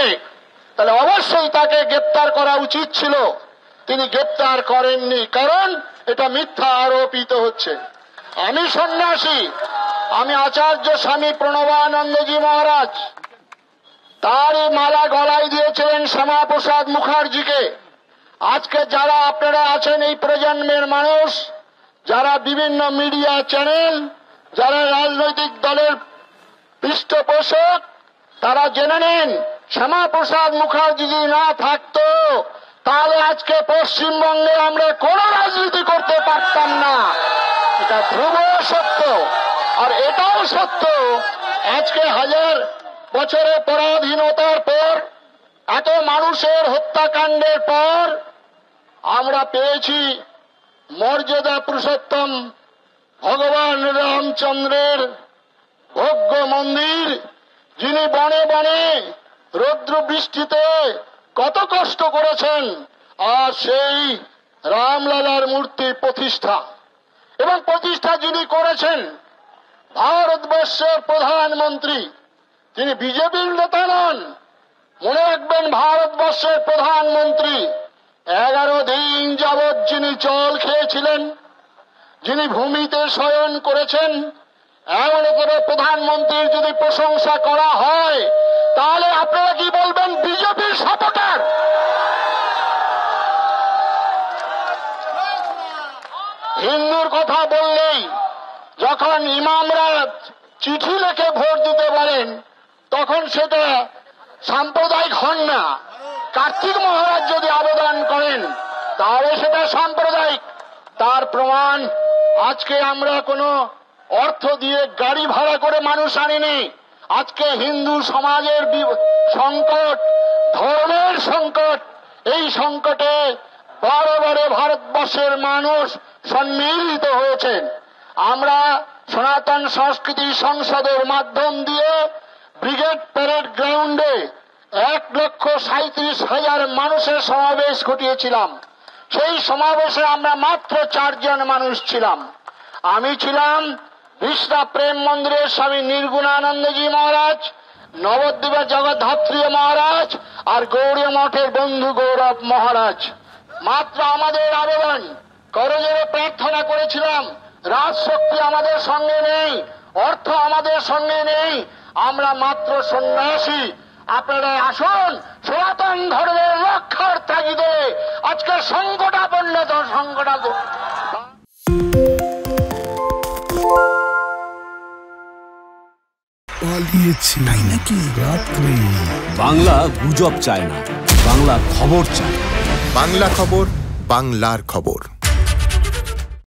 থাকে তাহলে অবশ্যই তাকে গ্রেপ্তার করা উচিত ছিল। তিনি গ্রেপ্তার করেননি, কারণ এটা মিথ্যা আরোপিত হচ্ছে। আমি সন্ন্যাসী, আমি আচার্য স্বামী প্রণবানন্দজি মহারাজ, তারই মালা গলায় দিয়েছিলেন শ্যামাপ্রসাদ মুখার্জিকে। আজকে যারা আপনারা আছেন এই প্রজন্মের মানুষ, যারা বিভিন্ন মিডিয়া চ্যানেল, যারা রাজনৈতিক দলের পৃষ্ঠপোষক, তারা জেনে নেন শ্যামাপ্রসাদ মুখার্জি যদি না থাকতো তাহলে আজকে পশ্চিমবঙ্গে আমরা কোন রাজনীতি করতে পারতাম না। এটা ধ্রুব সত্য। আর এটাও সত্য, আজকে হাজার বছরের পরাধীনতার পর, এত মানুষের হত্যাকাণ্ডের পর আমরা পেয়েছি মর্যাদা পুরুষোত্তম ভগবান রামচন্দ্রের ভোগ্য মন্দির, যিনি বনে বনে রৌদ্র বৃষ্টিতে কত কষ্ট করেছেন, আর সেই রামলালার মূর্তি প্রতিষ্ঠা। এবং প্রতিষ্ঠা যিনি করেছেন ভারতবর্ষের প্রধানমন্ত্রী, তিনি বিজেপির নেতা নন। মনে রাখবেন, ভারতবর্ষের প্রধানমন্ত্রী 11 দিন যাবৎ যিনি জল খেয়েছিলেন, যিনি ভূমিতে শয়ন করেছেন, এমন করে প্রধানমন্ত্রীর যদি প্রশংসা করা হয় তাহলে আপনারা কি বলবেন? বিজেপির সাপোর্টার। হিন্দুর কথা বললেই যখন ইমামরা চিঠি লিখে ভোট দিতে পারেন তখন সেটা সাম্প্রদায়িক হন না। কার্তিক মহারাজ যদি আবেদন করেন তাহলে সেটা সাম্প্রদায়িক। তার প্রমাণ আজকে আমরা কোনো অর্থ দিয়ে গাড়ি ভাড়া করে মানুষ আনিনি। আজকে হিন্দু সমাজের সংকট, ধর্মের সংকট, এই সংকটে বারে বারে ভারতবর্ষের মানুষ সম্মিলিত হয়েছেন। আমরা সনাতন সংস্কৃতি সংসদের মাধ্যম দিয়ে ব্রিগেড প্যারেড গ্রাউন্ডে 1,37,000 মানুষের সমাবেশ ঘটিয়েছিলাম। সেই সমাবেশে আমরা মাত্র 4 জন মানুষ ছিলাম। আমি ছিলাম বিষ্ণা প্রেম মন্দিরের স্বামী নির্গুণানন্দজি মহারাজ, নবদ্বীপের জগদ্ধাত্রী মহারাজ, আর গৌড়ীয় মঠের বন্ধু গৌরব মহারাজ। মাত্র আমাদের আবেদন করজোড়ে প্রার্থনা করেছিলাম, রাজশক্তি আমাদের সঙ্গে নেই, অর্থ আমাদের সঙ্গে নেই, আমরা মাত্র সন্ন্যাসী। আপনারা আসুন, সনাতন ধর্মের রক্ষার তাগিদে আজকের সংকটাপন্ন পালিয়েছে তাই নাকি? রাত্রে বাংলা গুজব চায় না, বাংলা খবর চায়। বাংলা খবর, বাংলার খবর।